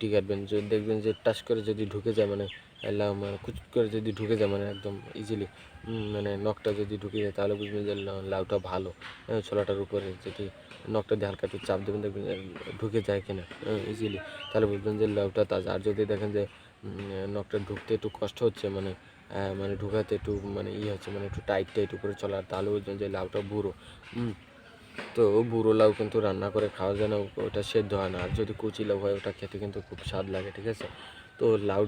কাটবেন, যদি দেখবেন যে টাস করে যদি ঢুকে যায়, মানে লাউ মানে কুচুট করে যদি ঢুকে যায়, মানে একদম ইজিলি মানে নখটা যদি ঢুকে যায়, তাহলে বুঝবেন যে লাউটা ভালো। ছোলাটার উপরে যদি নখটা দিয়ে হালকা একটু চাপ দেবেন, দেখবেন ঢুকে যায় কিনা ইজিলি, তাহলে বুঝবেন যে লাউটা তাজা। আর যদি দেখেন যে নখটা ঢুকতে একটু কষ্ট হচ্ছে, মানে মানে ঢুকাতে একটু মানে হচ্ছে, মানে একটু টাইট টাইট উপরে চলার, তাহলে বুঝবেন যে লাউটা বুড়ো। তো বুড়ো লাউ কিন্তু রান্না করে খাওয়া যায় না, ওটা সেদ্ধ হয় না। আর যদি কচি লাউ হয়, ওটা খেতে কিন্তু খুব স্বাদ লাগে, ঠিক আছে। তো লাউ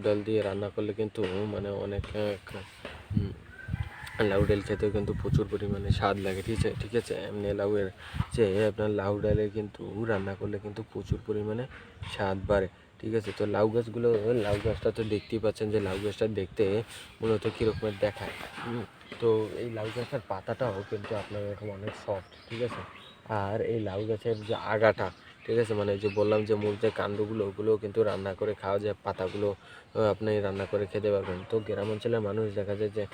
ডাল দিয়ে রান্না করলে কিন্তু মানে অনেক লাউ ডাল খেতেও কিন্তু প্রচুর পরিমাণে স্বাদ লাগে, ঠিক আছে। এমনি লাউয়ের যে আপনার লাউ ডালে কিন্তু রান্না করলে কিন্তু প্রচুর পরিমাণে স্বাদ বাড়ে, ঠিক আছে। তো লাউ গাছটা তো দেখতেই পাচ্ছেন যে লাউ গাছটা দেখতে মূলত কীরকমের দেখায়। তো এই লাউ গাছের পাতাটাও কিন্তু আপনার এরকম অনেক সফট, ঠিক আছে। আর এই লাউ গাছের যে আগাটা, ঠিক আছে, মানে যে বললাম যে মূল যে কাণ্ডগুলো, ওগুলোও কিন্তু রান্না করে খাওয়া যায়, পাতাগুলো আপনি রান্না করে খেতে পারবেন। তো গ্রাম অঞ্চলের মানুষ দেখা যায় যে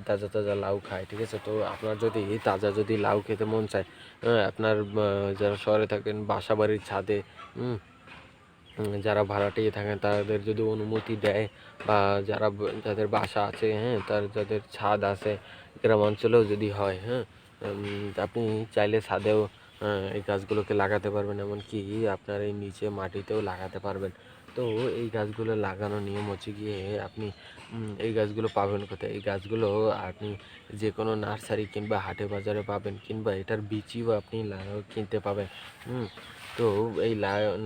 তাজা তাজা লাউ খায়, ঠিক আছে। তো আপনার যদি তাজা যদি লাউ খেতে মন চায়, আপনার যারা শহরে থাকেন বাসা বাড়ির ছাদে, যারা ভাড়াটিয়ে থাকেন তাদের যদি অনুমতি দেয়, বা যাদের বাসা আছে, হ্যাঁ, যাদের ছাদ আছে, গ্রাম অঞ্চলেও যদি হয়, হ্যাঁ, আপনি চাইলে ছাদেও এই গাছগুলোকে লাগাতে পারবেন, এমনকি আপনার এই নিচে মাটিতেও লাগাতে পারবেন। তো এই গাছগুলো লাগানোর নিয়ম হচ্ছে গিয়ে, আপনি এই গাছগুলো পাবেন কোথায়? এই গাছগুলো আপনি যে কোনো নার্সারি কিংবা হাটে বাজারে পাবেন, কিংবা এটার বীজও আপনি কিনতে পাবেন। হুম তো এই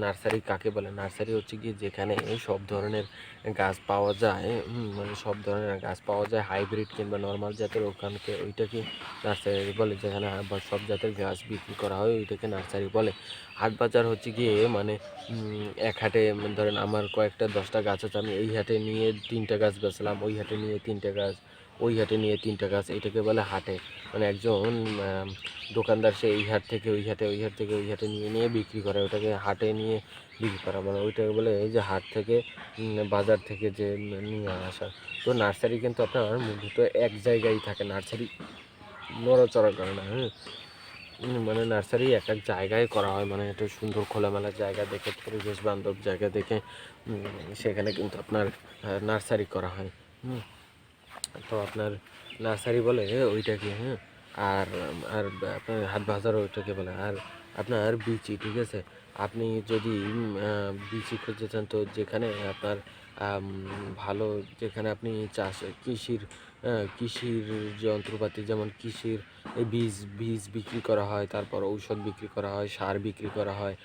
নার্সারি কাকে বলে? নার্সারি হচ্ছে গিয়ে যেখানে সব ধরনের গাছ পাওয়া যায়, মানে সব ধরনের গাছ পাওয়া যায়, হাইব্রিড কিংবা নর্মাল জাতের, ওইটাকে নার্সারি বলে। যেখানে সব জাতের গাছ বিক্রি করা হয়, ওইটাকে নার্সারি বলে। হাট বাজার হচ্ছে গিয়ে মানে এক হাটে, ধরেন আমার কয়েকটা 10টা গাছ আছে, আমি এই হাটে নিয়ে 3টা গাছ বেচলাম, ওই হাটে নিয়ে 3টে গাছ, ওই হাটে নিয়ে 3টা গাছ, এটাকে বলে হাটে। মানে একজন দোকানদার সে এই হাট থেকে ওই হাটে, ওই হাট থেকে ওই হাটে নিয়ে নিয়ে বিক্রি করে, ওটাকে হাটে নিয়ে বিক্রি করা, মানে ওইটাকে বলে এই যে হাট থেকে বাজার থেকে যে নিয়ে আসা। তো নার্সারি কিন্তু আপনার মূলত এক জায়গায় থাকে, নার্সারি নড়াচড়া করে না, হ্যাঁ। মানে নার্সারি এক এক জায়গায় করা হয়, মানে একটা সুন্দর খোলামেলা জায়গা দেখে, পরিবেশ বান্ধব জায়গা দেখে সেখানে কিন্তু আপনার নার্সারি করা হয়। হুম তো আপনার নার্সারি বলে ওইটাকে, হ্যাঁ। আর আর আপনার হাট বাজার ওইটাকে বলে। আর আপনার বিচি, ঠিক আছে। আপনি যদি বিচি খুঁজতে চান, তো যেখানে আপনার ভালো, যেখানে আপনি কৃষির যন্ত্রপাতি, যেমন কৃষির এই বীজ বিক্রি করা হয়, তারপর ঔষধ বিক্রি করা হয়, সার বিক্রি করা হয়,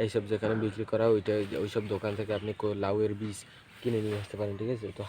এইসব যেখানে বিক্রি করা হয়, ওইসব দোকান থেকে আপনি লাউয়ের বীজ কিনে নিয়ে আসতে পারেন, ঠিক আছে। তো